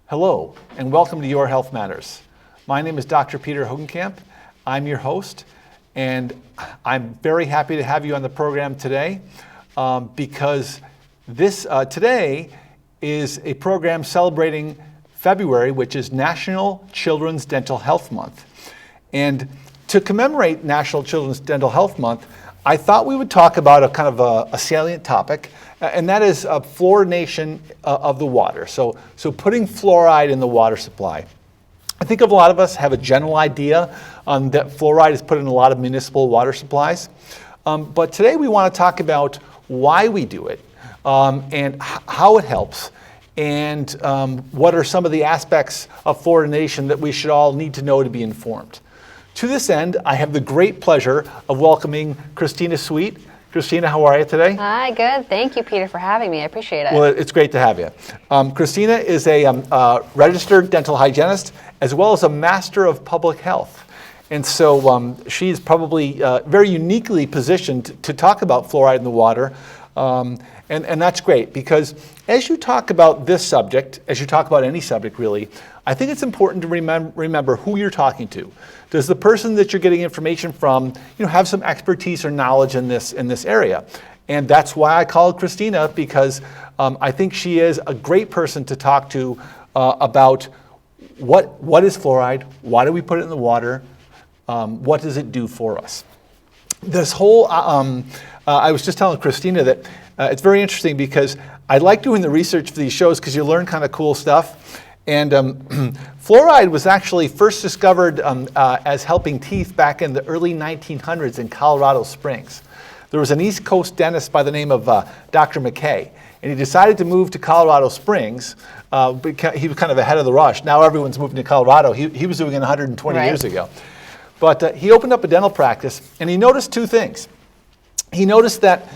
Hello, and welcome to Your Health Matters. My name is Dr. Peter Hogenkamp. I'm your host, and I'm very happy to have you on the program today because today is a program celebrating February, which is National Children's Dental Health Month. And to commemorate National Children's Dental Health Month, I thought we would talk about a salient topic, and that is fluorination of the water. So putting fluoride in the water supply. I think a lot of us have a general idea that fluoride is put in a lot of municipal water supplies. But today we want to talk about why we do it and how it helps, and what are some of the aspects of fluorination that we should all need to know to be informed. To this end, I have the great pleasure of welcoming Christina Sweet. Christina, how are you today? Hi, good. Thank you, Peter, for having me. I appreciate it. Well, it's great to have you. Christina is a registered dental hygienist as well as a master of public health. And so she's probably very uniquely positioned to talk about fluoride in the water. And that's great because as you talk about this subject, as you talk about any subject really, I think it's important to remember who you're talking to. Does the person that you're getting information from, have some expertise or knowledge in this area? And that's why I called Christina, because I think she is a great person to talk to about what is fluoride, why do we put it in the water, what does it do for us? This whole, I was just telling Christina that it's very interesting because I like doing the research for these shows because you learn kind of cool stuff. And fluoride was actually first discovered as helping teeth back in the early 1900s in Colorado Springs. There was an East Coast dentist by the name of Dr. McKay, and he decided to move to Colorado Springs. He was kind of ahead of the rush. Now everyone's moving to Colorado. He was doing it 120 years ago. But he opened up a dental practice, and he noticed two things. He noticed that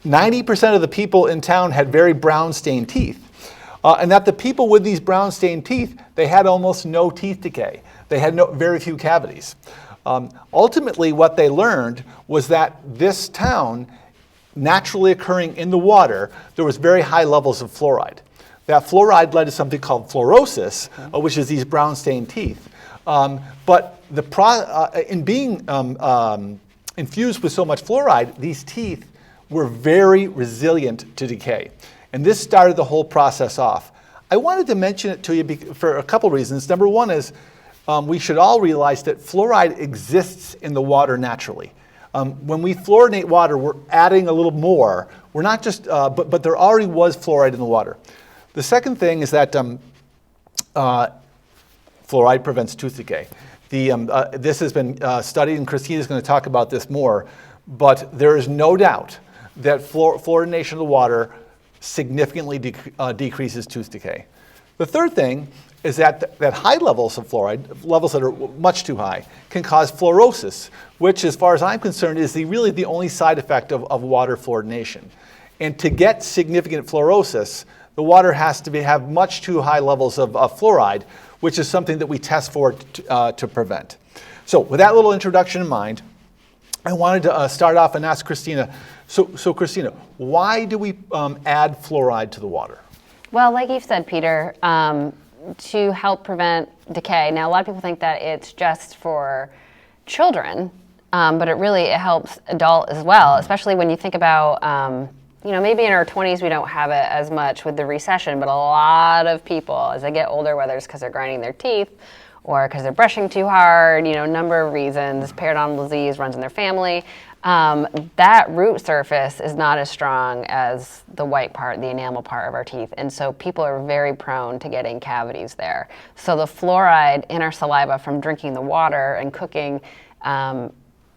90% of the people in town had very brown stained teeth. And that the people with these brown stained teeth, they had almost no teeth decay. They had very few cavities. Ultimately, what they learned was that this town, naturally occurring in the water, there was very high levels of fluoride. That fluoride led to something called fluorosis, which is these brown stained teeth. But in being infused with so much fluoride, these teeth were very resilient to decay. And this started the whole process off. I wanted to mention it to you for a couple reasons. Number one is we should all realize that fluoride exists in the water naturally. When we fluorinate water, we're adding a little more. We're not just, but there already was fluoride in the water. The second thing is that fluoride prevents tooth decay. This has been studied, and Christina's going to talk about this more, but there is no doubt that fluorination of the water significantly decreases tooth decay. The third thing is that high levels of fluoride, levels that are much too high, can cause fluorosis, which, as far as I'm concerned, is really the only side effect of water fluorination. And to get significant fluorosis, the water has to have much too high levels of fluoride, which is something that we test for to prevent. So with that little introduction in mind, I wanted to start off and ask Christina, so Christina, why do we add fluoride to the water? Well, like you've said, Peter, to help prevent decay. Now, a lot of people think that it's just for children, but it helps adult as well, especially when you think about, maybe in our 20s we don't have it as much with the recession, but a lot of people, as they get older, whether it's because they're grinding their teeth or because they're brushing too hard, a number of reasons, periodontal disease runs in their family, that root surface is not as strong as the white part, the enamel part of our teeth. And so people are very prone to getting cavities there. So the fluoride in our saliva from drinking the water and cooking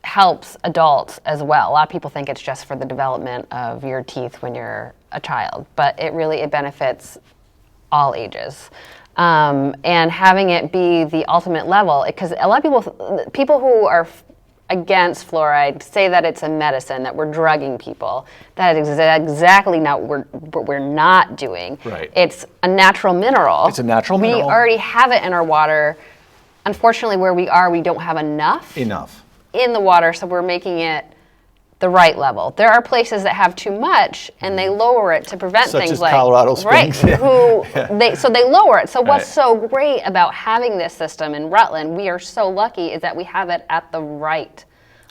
helps adults as well. A lot of people think it's just for the development of your teeth when you're a child, but it benefits all ages. And having it be the ultimate level, because a lot of people who are against fluoride say that it's a medicine, that we're drugging people. That is exactly not what we're not doing. Right. It's a natural mineral. It's a natural mineral. We already have it in our water. Unfortunately, where we are, we don't have enough in the water, so we're making it the right level. There are places that have too much, and they lower it to prevent Such things as like Colorado Springs. Right. So they lower it. So what's so great about having this system in Rutland, we are so lucky, is that we have it at the right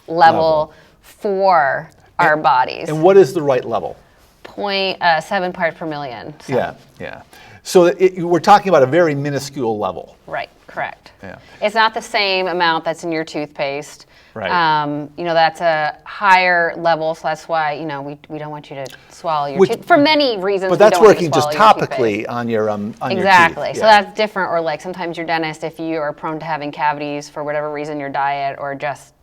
level for our bodies. And what is the right level? 0.7 parts per million. So. Yeah. So we're talking about a very minuscule level. Right. Correct. Yeah. It's not the same amount that's in your toothpaste. Right. That's a higher level, so that's why, we don't want you to swallow your tooth for many reasons. But that's working just topically on your exactly. your teeth. So that's different. Or like sometimes your dentist, if you are prone to having cavities for whatever reason, your diet or just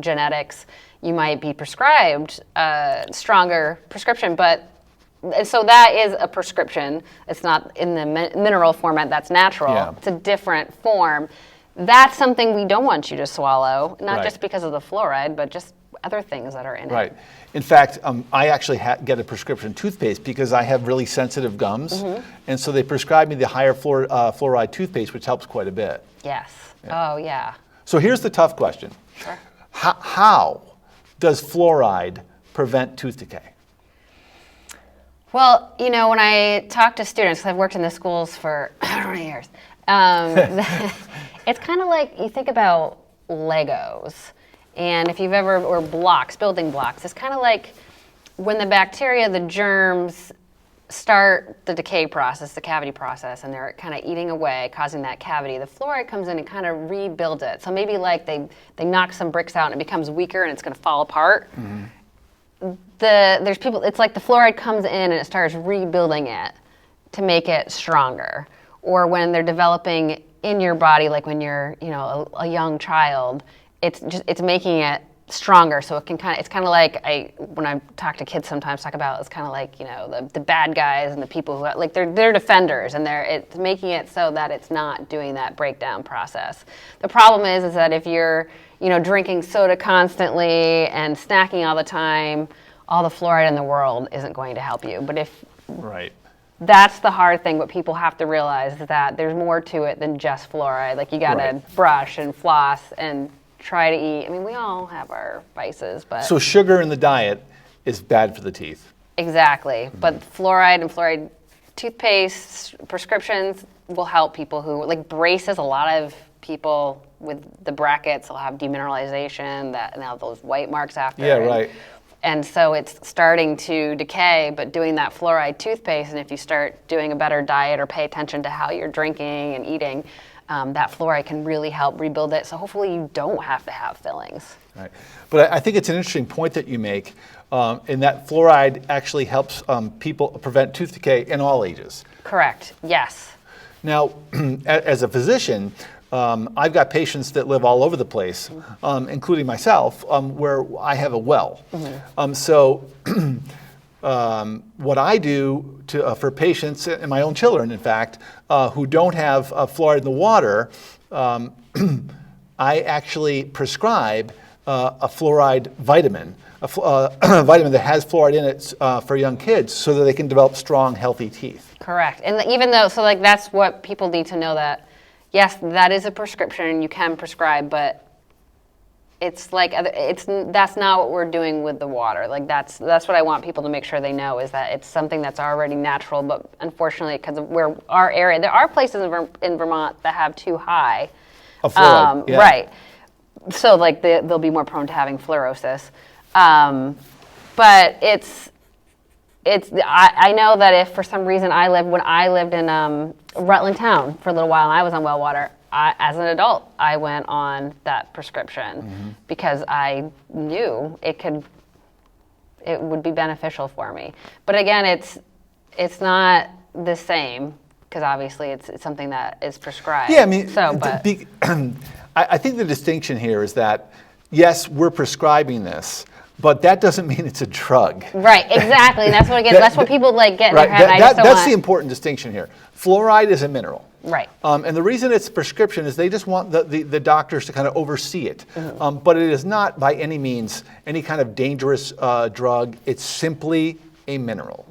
genetics, you might be prescribed a stronger prescription. But so that is a prescription. It's not in the mineral format. That's natural. Yeah. It's a different form. That's something we don't want you to swallow, not Right. just because of the fluoride, but just other things that are in it. Right. In fact, I actually get a prescription toothpaste because I have really sensitive gums, and so they prescribe me the higher fluoride toothpaste, which helps quite a bit. Yes. Yeah. Oh, yeah. So here's the tough question. Sure. How does fluoride prevent tooth decay? Well, when I talk to students, 'cause I've worked in the schools for 20 years, it's kind of like you think about Legos. And if you've ever, or blocks, building blocks, it's kind of like when the bacteria, the germs, start the decay process, the cavity process, and they're kind of eating away, causing that cavity. The fluoride comes in and kind of rebuilds it. So maybe like they knock some bricks out and it becomes weaker and it's going to fall apart. There's people, it's like the fluoride comes in and it starts rebuilding it to make it stronger. Or when they're developing in your body, like when you're, a young child, it's making it stronger. So it's kind of like when I talk to kids sometimes talk about, it's kind of like, the bad guys and the people who, like, they're defenders, and it's making it so that it's not doing that breakdown process. The problem is that if you're, drinking soda constantly and snacking all the time, all the fluoride in the world isn't going to help you. But Right. That's the hard thing. What people have to realize is that there's more to it than just fluoride. Like you got to brush and floss and try to eat. I mean, we all have our vices, but So sugar in the diet is bad for the teeth. exactly. But fluoride and fluoride toothpaste prescriptions will help people who like braces. A lot of people with the brackets will have demineralization, that now those white marks after. Yeah, right. And so it's starting to decay, but doing that fluoride toothpaste, and if you start doing a better diet or pay attention to how you're drinking and eating, that fluoride can really help rebuild it. So hopefully you don't have to have fillings. Right. But I think it's an interesting point that you make, in that fluoride actually helps people prevent tooth decay in all ages. Correct, yes. Now, as a physician, I've got patients that live all over the place, including myself, where I have a well. So what I do for patients, and my own children, in fact, who don't have fluoride in the water, I actually prescribe a fluoride vitamin, a vitamin that has fluoride in it for young kids so that they can develop strong, healthy teeth. Correct. And even though, so like that's what people need to know, that yes, that is a prescription you can prescribe, but it's like that's not what we're doing with the water. Like that's what I want people to make sure they know, is that it's something that's already natural, but unfortunately, because of where our area, there are places in Vermont that have too high. Of fluoride, yeah. Right. So like they'll be more prone to having fluorosis. But I know that if for some reason when I lived in Rutland Town for a little while and I was on well water, as an adult, I went on that prescription because I knew it would be beneficial for me. But again, it's not the same, because obviously it's something that is prescribed. Yeah, I mean, I think the distinction here is that, yes, we're prescribing this, but that doesn't mean it's a drug. Right, exactly. And that's what people like get in their head. That's the important distinction here. Fluoride is a mineral. Right. And the reason it's prescription is they just want the doctors to kind of oversee it. But it is not by any means any kind of dangerous drug. It's simply a mineral.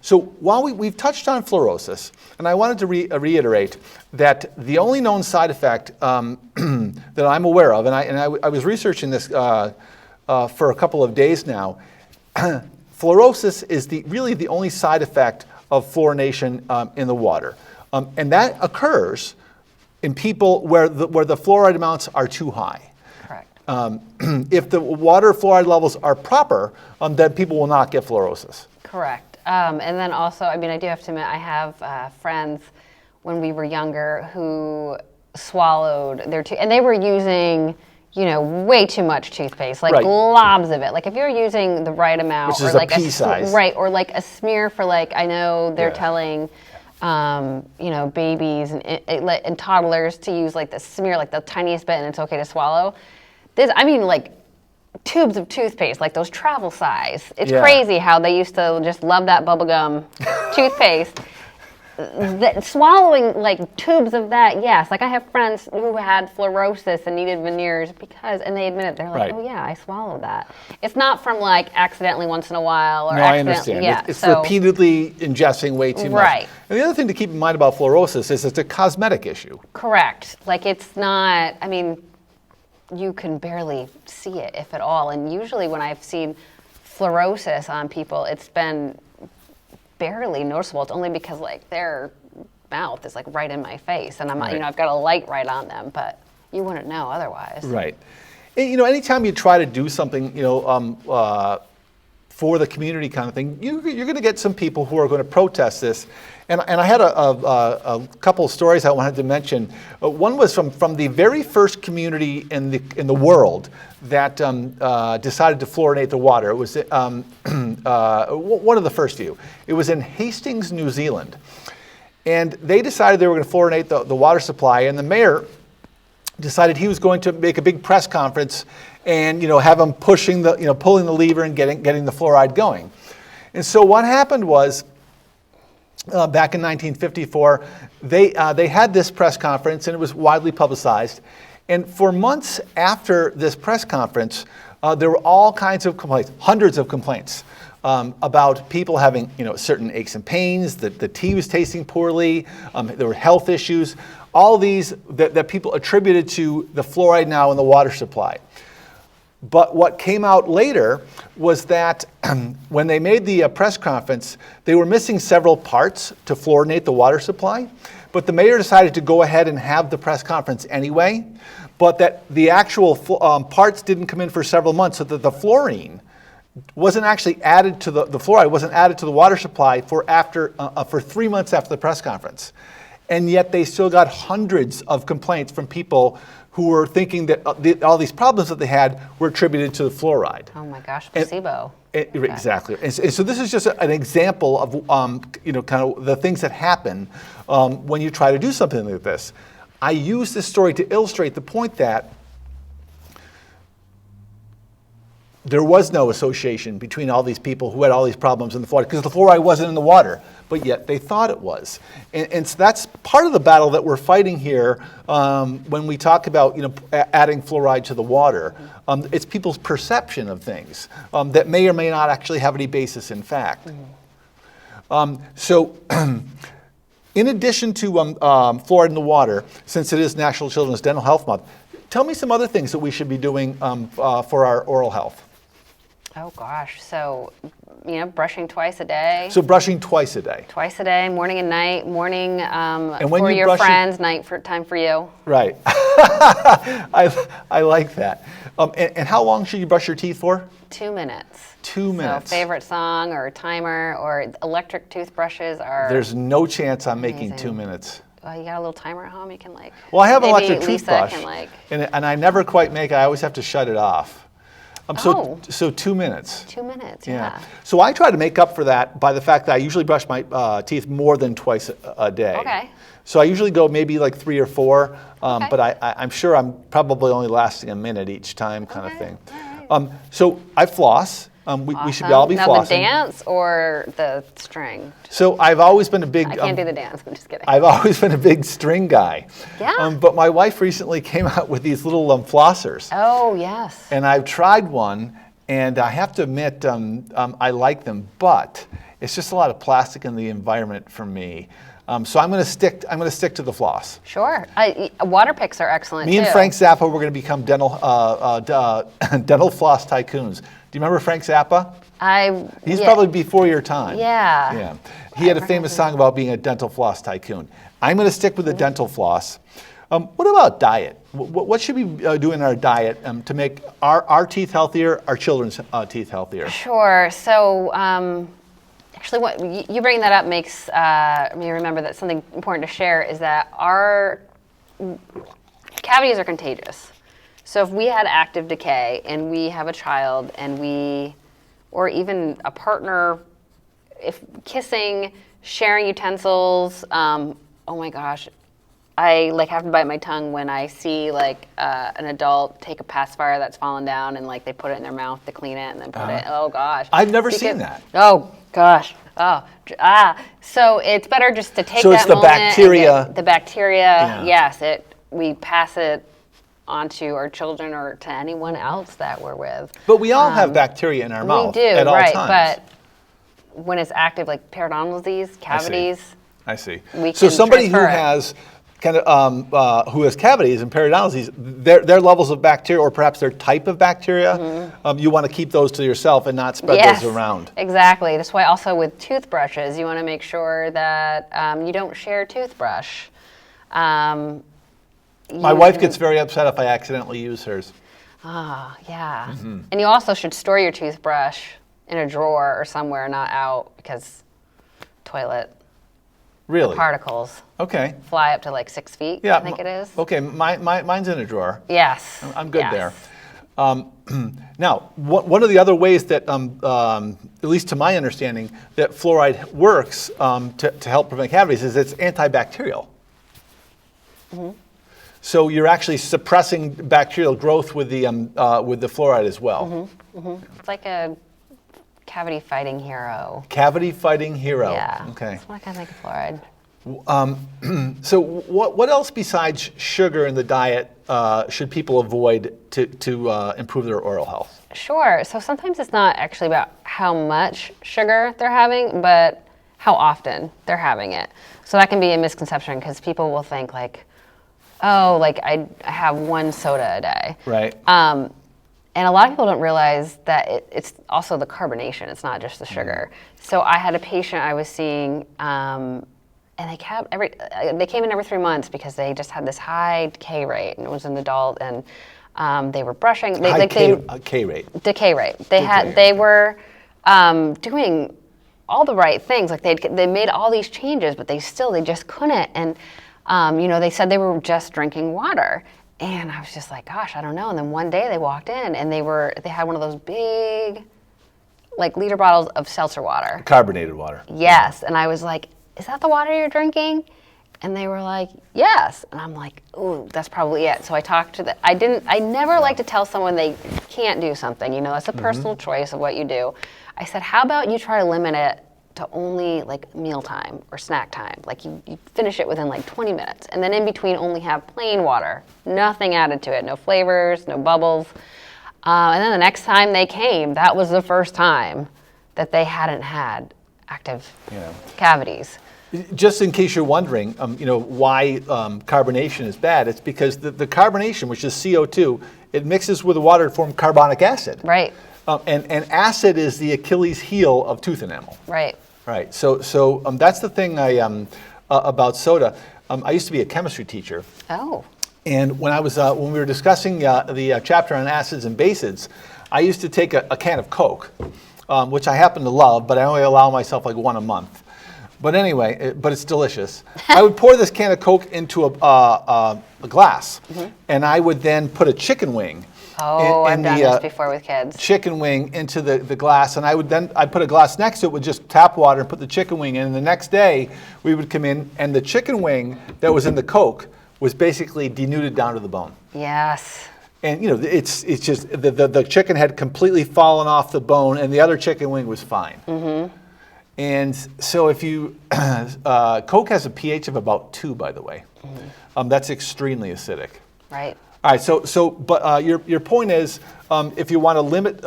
So while we've touched on fluorosis, and I wanted to reiterate that the only known side effect that I'm aware of, and I was researching this for a couple of days now, fluorosis is really the only side effect of fluorination in the water. And that occurs in people where the fluoride amounts are too high. Correct. If the water fluoride levels are proper, then people will not get fluorosis. Correct. And then also, I mean, I do have to admit, I have friends when we were younger who swallowed their tooth, and they were using, way too much toothpaste, like globs of it. Like if you're using the right amount, which is or like a pea size, right, or like a smear for I know they're telling, babies and toddlers to use the smear, the tiniest bit, and it's okay to swallow. Tubes of toothpaste, like those travel size. It's crazy how they used to just love that bubblegum toothpaste. Swallowing tubes of that, yes. I have friends who had fluorosis and needed veneers and they admit it. They're like, oh yeah, I swallowed that. It's not from accidentally once in a while or no, I understand. Yeah, it's repeatedly ingesting way too much. Right. And the other thing to keep in mind about fluorosis is it's a cosmetic issue. Correct. It's not, you can barely see it, if at all. And usually when I've seen fluorosis on people, it's been barely noticeable. It's only because their mouth is right in my face, and I'm I've got a light right on them, but you wouldn't know otherwise. Right. And, anytime you try to do something, for the community kind of thing, you're going to get some people who are going to protest this. And I had a couple of stories I wanted to mention. One was from the very first community in the world that decided to fluorinate the water. It was one of the first few. It was in Hastings, New Zealand. And they decided they were going to fluorinate the water supply, and the mayor decided he was going to make a big press conference and have them pushing pulling the lever and getting the fluoride going. And so what happened was, back in 1954, they had this press conference, and it was widely publicized. And for months after this press conference, there were all kinds of complaints, hundreds of complaints about people having certain aches and pains, that the tea was tasting poorly, there were health issues, all these that people attributed to the fluoride now in the water supply. But what came out later was that when they made the press conference, they were missing several parts to fluorinate the water supply. But the mayor decided to go ahead and have the press conference anyway, but that the actual parts didn't come in for several months, so that the fluorine wasn't actually added to the fluoride wasn't added to the water supply for 3 months after the press conference. And yet they still got hundreds of complaints from people who were thinking that all these problems that they had were attributed to the fluoride. Oh my gosh, placebo. Exactly. And so this is just an example of kind of the things that happen when you try to do something like this. I use this story to illustrate the point that there was no association between all these people who had all these problems in the fluoride, because the fluoride wasn't in the water, but yet they thought it was. And so that's part of the battle that we're fighting here when we talk about adding fluoride to the water. It's people's perception of things that may or may not actually have any basis in fact. So in addition to fluoride in the water, since it is National Children's Dental Health Month, tell me some other things that we should be doing for our oral health. Oh gosh, so brushing twice a day. So brushing twice a day. Twice a day, morning and night. Morning for your friends, night for time for you. Right. I like that. And how long should you brush your teeth for? 2 minutes. 2 minutes. So favorite song or timer or electric toothbrushes are. There's no chance I'm making amazing. 2 minutes. Well, you got a little timer at home. You can Well, I have an maybe electric toothbrush, and I never quite make it. I always have to shut it off. So 2 minutes. 2 minutes, yeah. So I try to make up for that by the fact that I usually brush my teeth more than twice a day. Okay. So I usually go maybe 3 or 4, Okay. but I'm sure I'm probably only lasting a minute each time kind of thing. All right. So I floss. we should all be now, flossing. the dance or the string? So I've always been a big. I can't do the dance. I'm just kidding. I've always been a big string guy. Yeah. But my wife recently came out with these little flossers. Oh, yes. And I've tried one, and I have to admit, I like them, but it's just a lot of plastic in the environment for me. So I'm going to stick to the floss. Sure. Water picks are excellent Me too. and Frank Zappa, we're going to become dental floss tycoons. Do you remember Frank Zappa? He's probably before your time. Yeah. Yeah. He had a famous song about being a dental floss tycoon. I'm going to stick with the dental floss. What about diet? What should we do in our diet to make our teeth healthier, our children's teeth healthier? Sure. So, actually, what you bringing that up makes me remember that something important to share is that our cavities are contagious. So if we had active decay and we have a child and or even a partner, if kissing, sharing utensils, oh my gosh, I have to bite my tongue when I see an adult take a pacifier that's fallen down and they put it in their mouth to clean it and then put it. Oh gosh, I've never seen that. Oh gosh. So it's better just to take so that it's the moment. Bacteria. The bacteria. Yeah. Yes, we pass it onto our children or to anyone else that we're with. But we all have bacteria in our mouth we do, at all right, times. But when it's active, like periodontal disease, cavities. I see. We So can somebody who transfer it. who has cavities and periodontal disease, their levels of bacteria or perhaps their type of bacteria, you want to keep those to yourself and not spread those around. Exactly. That's why also with toothbrushes, you want to make sure that you don't share a toothbrush. My wife gets very upset if I accidentally use hers. Ah, yeah. And you also should store your toothbrush in a drawer or somewhere, not out, because toilet Really? particles Okay. fly up to 6 feet, Yeah. I think it is. Okay, mine's in a drawer. Yes. I'm good yes. there. Now, one of the other ways that, at least to my understanding, that fluoride works to help prevent cavities is it's antibacterial. So you're actually suppressing bacterial growth with the fluoride as well. It's like a cavity fighting hero. Cavity fighting hero. Yeah. Okay. That's what I think of fluoride. So what else besides sugar in the diet should people avoid to improve their oral health? Sure. So sometimes it's not actually about how much sugar they're having, but how often they're having it. So that can be a misconception because people will think I have one soda a day. Right. And a lot of people don't realize that it's also the carbonation. It's not just the sugar. So I had a patient I was seeing, and they came in every 3 months because they just had this high decay rate, and it was an adult, and they were brushing. Decay rate. Decay rate. They were doing all the right things. They made all these changes, but they just couldn't. And they said they were just drinking water. And I was just like, gosh, I don't know. And then one day they walked in and they had one of those big, liter bottles of seltzer water. Carbonated water. Yes. And I was like, is that the water you're drinking? And they were like, yes. And I'm like, ooh, that's probably it. So I talked to I never like to tell someone they can't do something. That's a personal choice of what you do. I said, how about you try to limit it to only mealtime or snack time. You finish it within 20 minutes. And then in between only have plain water. Nothing added to it. No flavors, no bubbles. And then the next time they came, that was the first time that they hadn't had active cavities. Just in case you're wondering, why carbonation is bad, it's because the carbonation, which is CO2, it mixes with the water to form carbonic acid. Right. And acid is the Achilles heel of tooth enamel. Right. Right. So that's the thing about soda. I used to be a chemistry teacher. Oh. And when we were discussing the chapter on acids and bases, I used to take a can of Coke, which I happen to love, but I only allow myself one a month. But anyway, but it's delicious. I would pour this can of Coke into a glass, and I would then put a chicken wing. Oh, I've done this before with kids. Chicken wing into the glass, and I'd put a glass next to it with just tap water and put the chicken wing in. And the next day, we would come in, and the chicken wing that was in the Coke was basically denuded down to the bone. Yes. And it's just the chicken had completely fallen off the bone, and the other chicken wing was fine. Mm-hmm. And so if you, Coke has a pH of about 2, by the way. Mm-hmm. That's extremely acidic. Right. All right. But your point is, if you want to limit,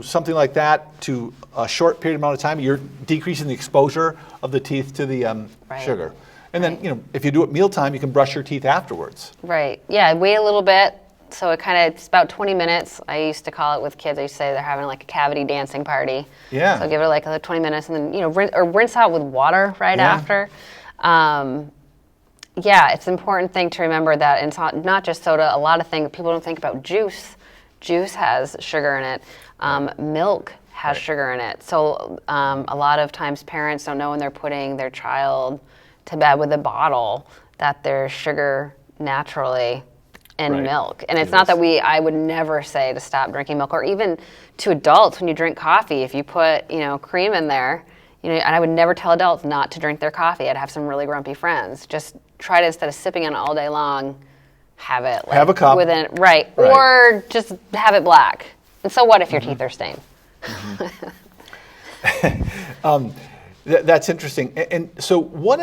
something like that to a short period amount of time, you're decreasing the exposure of the teeth to the right. sugar. And then, if you do it mealtime, you can brush your teeth afterwards. Right. Yeah. Wait a little bit. So it's about 20 minutes. I used to call it with kids. I used to say they're having like a cavity dancing party. Yeah. So give it like 20 minutes, and then rinse out with water right after. Yeah, it's an important thing to remember that it's not just soda. A lot of things people don't think about. Juice has sugar in it. Milk has sugar in it. So a lot of times parents don't know when they're putting their child to bed with a bottle that there's sugar naturally in milk. And it's not that I would never say to stop drinking milk, or even to adults when you drink coffee, if you put, cream in there, and I would never tell adults not to drink their coffee. I'd have some really grumpy friends. Just try to, instead of sipping on it all day long, have it like, have a cup. Right. Or just have it black. And so what if your teeth are stained? Mm-hmm. That's interesting. And so what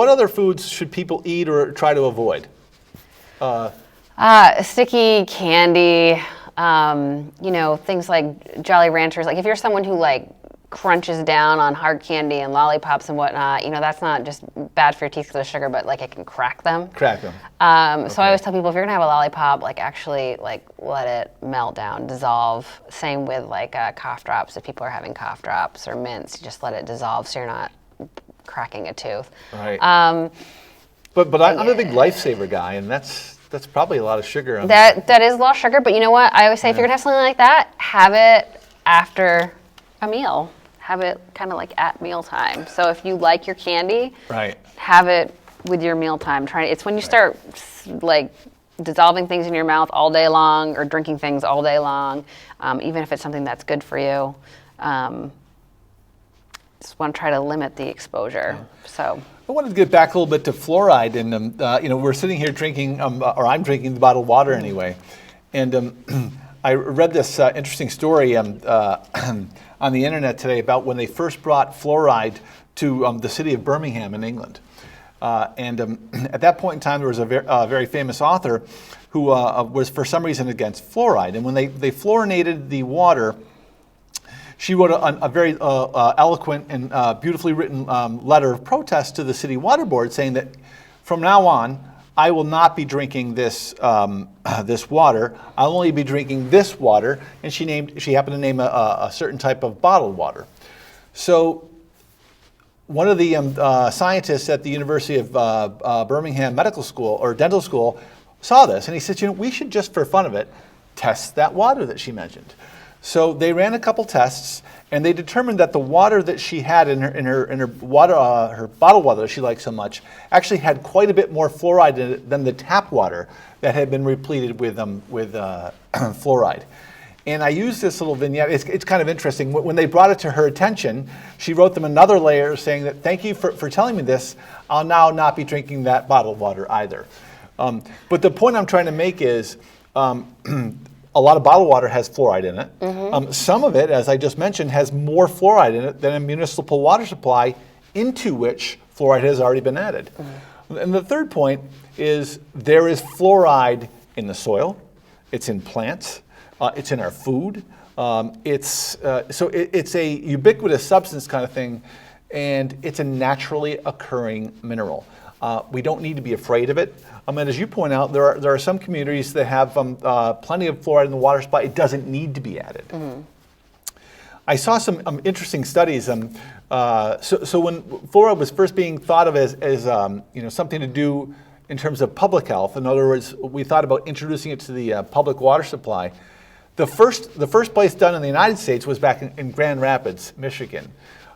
other foods should people eat or try to avoid? Sticky candy, things like Jolly Ranchers. Like if you're someone who crunches down on hard candy and lollipops and whatnot, that's not just bad for your teeth because of sugar, but it can crack them. So I always tell people, if you're gonna have a lollipop, actually let it melt down, dissolve. Same with cough drops. If people are having cough drops or mints, you just let it dissolve so you're not cracking a tooth. Right. But I'm a big Lifesaver guy, and that's probably a lot of sugar. That is a lot of sugar, but you know what? I always say if you're gonna have something like that, have it after a meal. Have it kind of at mealtime. So if you like your candy, have it with your mealtime. It's when you start dissolving things in your mouth all day long or drinking things all day long, even if it's something that's good for you. Just want to try to limit the exposure. So I wanted to get back a little bit to fluoride, and we're sitting here drinking, or I'm drinking the bottled water anyway, and I read this interesting story on the internet today about when they first brought fluoride to the city of Birmingham in England. At that point in time, there was a very famous author who was for some reason against fluoride. And when they fluorinated the water, she wrote a very eloquent and beautifully written letter of protest to the city water board, saying that from now on, I will not be drinking this this water. I'll only be drinking this water. And she happened to name a certain type of bottled water. So one of the scientists at the University of Birmingham Medical School or Dental School saw this, and he said, we should just for fun of it test that water that she mentioned. So they ran a couple tests, and they determined that the water that she had in her water, her bottled water that she liked so much, actually had quite a bit more fluoride in it than the tap water that had been repleted with fluoride. And I used this little vignette. It's kind of interesting. When they brought it to her attention, she wrote them another layer saying that, thank you for telling me this. I'll now not be drinking that bottled water either. But the point I'm trying to make is, a lot of bottled water has fluoride in it. Mm-hmm. Some of it, as I just mentioned, has more fluoride in it than a municipal water supply into which fluoride has already been added. Mm-hmm. And the third point is there is fluoride in the soil, it's in plants, it's in our food. It's a ubiquitous substance kind of thing, and it's a naturally occurring mineral. We don't need to be afraid of it. And as you point out, there are some communities that have plenty of fluoride in the water supply. It doesn't need to be added. Mm-hmm. I saw some interesting studies. So when fluoride was first being thought of as something to do in terms of public health, in other words, we thought about introducing it to the public water supply. The first place done in the United States was back in Grand Rapids, Michigan,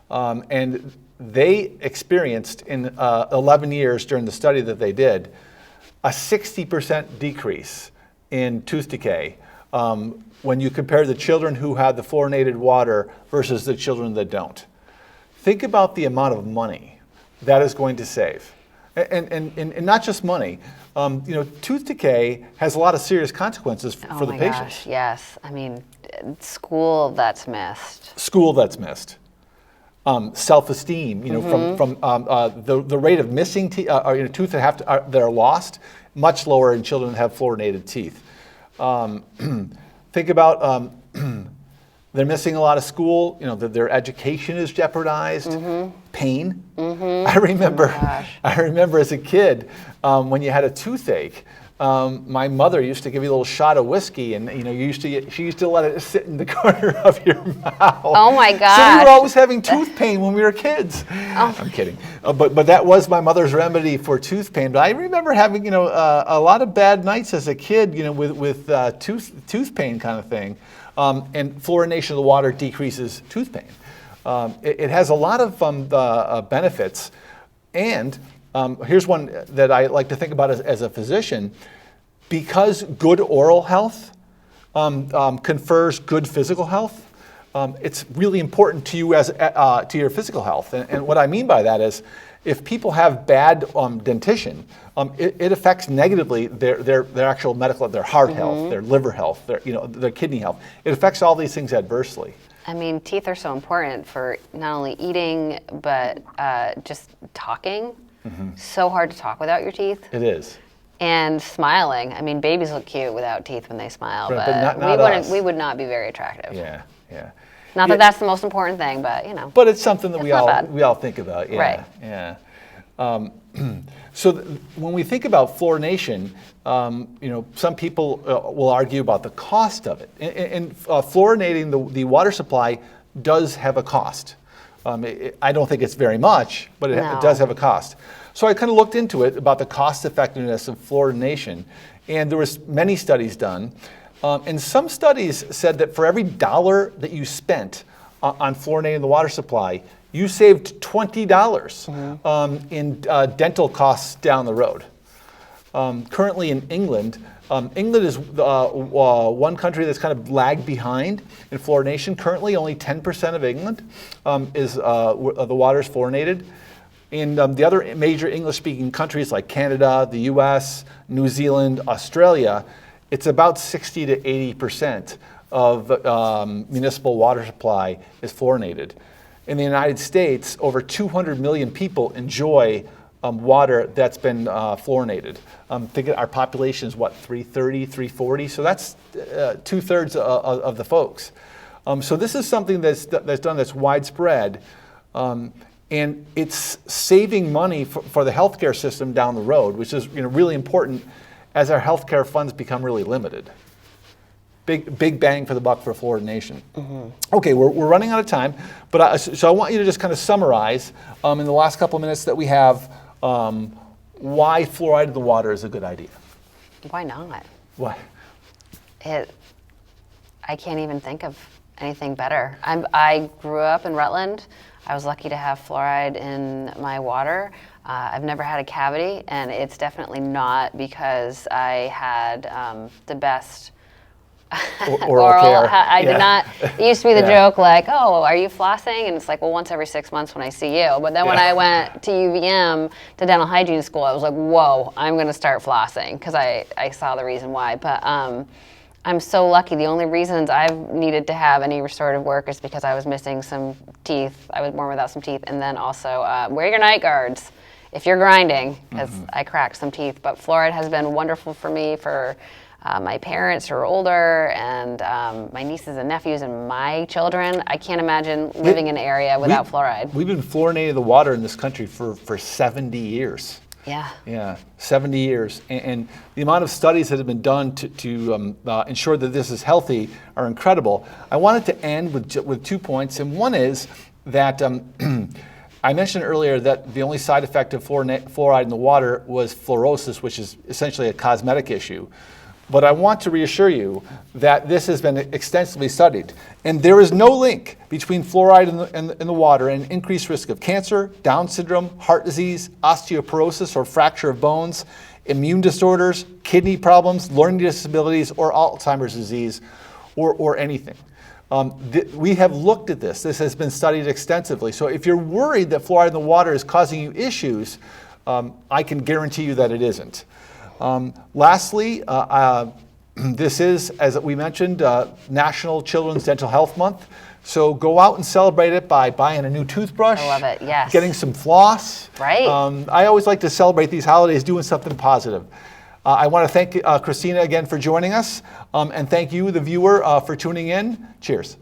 and they experienced in 11 years during the study that they did a 60% decrease in tooth decay when you compare the children who had the fluorinated water versus the children that don't. Think about the amount of money that is going to save. And not just money. Tooth decay has a lot of serious consequences for the patient. Gosh, yes. I mean, school that's missed. School that's missed. Self-esteem, from the rate of missing teeth, tooth that are lost, much lower in children that have fluorinated teeth. Think about they're missing a lot of school. Their education is jeopardized. Pain. I remember as a kid when you had a toothache. My mother used to give you a little shot of whiskey, and she used to let it sit in the corner of your mouth. Oh my gosh! So we were always having tooth pain when we were kids. Oh. I'm kidding, but that was my mother's remedy for tooth pain. But I remember having a lot of bad nights as a kid, with tooth pain kind of thing. And fluorination of the water decreases tooth pain. It has a lot of benefits, and here's one that I like to think about as a physician. Because good oral health confers good physical health, it's really important to you to your physical health. And what I mean by that is, if people have bad dentition, it affects negatively their actual medical, their heart health, their liver health, their kidney health. It affects all these things adversely. I mean, teeth are so important for not only eating, but just talking. So hard to talk without your teeth. It is. And smiling. I mean, babies look cute without teeth when they smile, right, but we would not be very attractive. Yeah. Not that that's the most important thing, but But it's something that we all think about. Yeah. Right. Yeah. So when we think about fluorination, some people will argue about the cost of it. And fluorinating the water supply does have a cost. I don't think it's very much, but it does have a cost. So I kind of looked into it about the cost effectiveness of fluorination, and there was many studies done. And some studies said that for every $1 that you spent on fluorinating the water supply, you saved $20 in dental costs down the road. Currently in England, England is one country that's kind of lagged behind in fluorination. Currently, only 10% of England is the water is fluorinated. In the other major English-speaking countries like Canada, the U.S., New Zealand, Australia, it's about 60 to 80% of municipal water supply is fluorinated. In the United States, over 200 million people enjoy water that's been fluorinated. Think our population is 330, 340, so that's 2/3 of the folks. So this is something that's done that's widespread, and it's saving money for the healthcare system down the road, which is really important as our healthcare funds become really limited. Big bang for the buck for fluorination. Okay, we're running out of time, but so I want you to just kind of summarize in the last couple of minutes that we have why fluoride in the water is a good idea. Why not? Why? I can't even think of anything better. I grew up in Rutland. I was lucky to have fluoride in my water. I've never had a cavity, and it's definitely not because I had the best oral care. I did not. It used to be the joke like, oh, are you flossing? And it's like, well, once every 6 months when I see you. But then when I went to UVM, to dental hygiene school, I was like, whoa, I'm going to start flossing because I saw the reason why. But I'm so lucky. The only reasons I've needed to have any restorative work is because I was missing some teeth. I was born without some teeth. And then also wear your night guards if you're grinding, because I cracked some teeth. But fluoride has been wonderful for me, for my parents who are older, and my nieces and nephews and my children. I can't imagine living in an area without fluoride. We've been fluorinating the water in this country for 70 years. Yeah, 70 years. And the amount of studies that have been done to ensure that this is healthy are incredible. I wanted to end with 2 points, and one is that I mentioned earlier that the only side effect of fluoride in the water was fluorosis, which is essentially a cosmetic issue. But I want to reassure you that this has been extensively studied. And there is no link between fluoride in the water and increased risk of cancer, Down syndrome, heart disease, osteoporosis or fracture of bones, immune disorders, kidney problems, learning disabilities, or Alzheimer's disease, or anything. We have looked at this. This has been studied extensively. So if you're worried that fluoride in the water is causing you issues, I can guarantee you that it isn't. Lastly, this is, as we mentioned, National Children's Dental Health Month. So go out and celebrate it by buying a new toothbrush. I love it, yes. Getting some floss. Right. I always like to celebrate these holidays doing something positive. I want to thank Christina again for joining us, and thank you, the viewer, for tuning in. Cheers.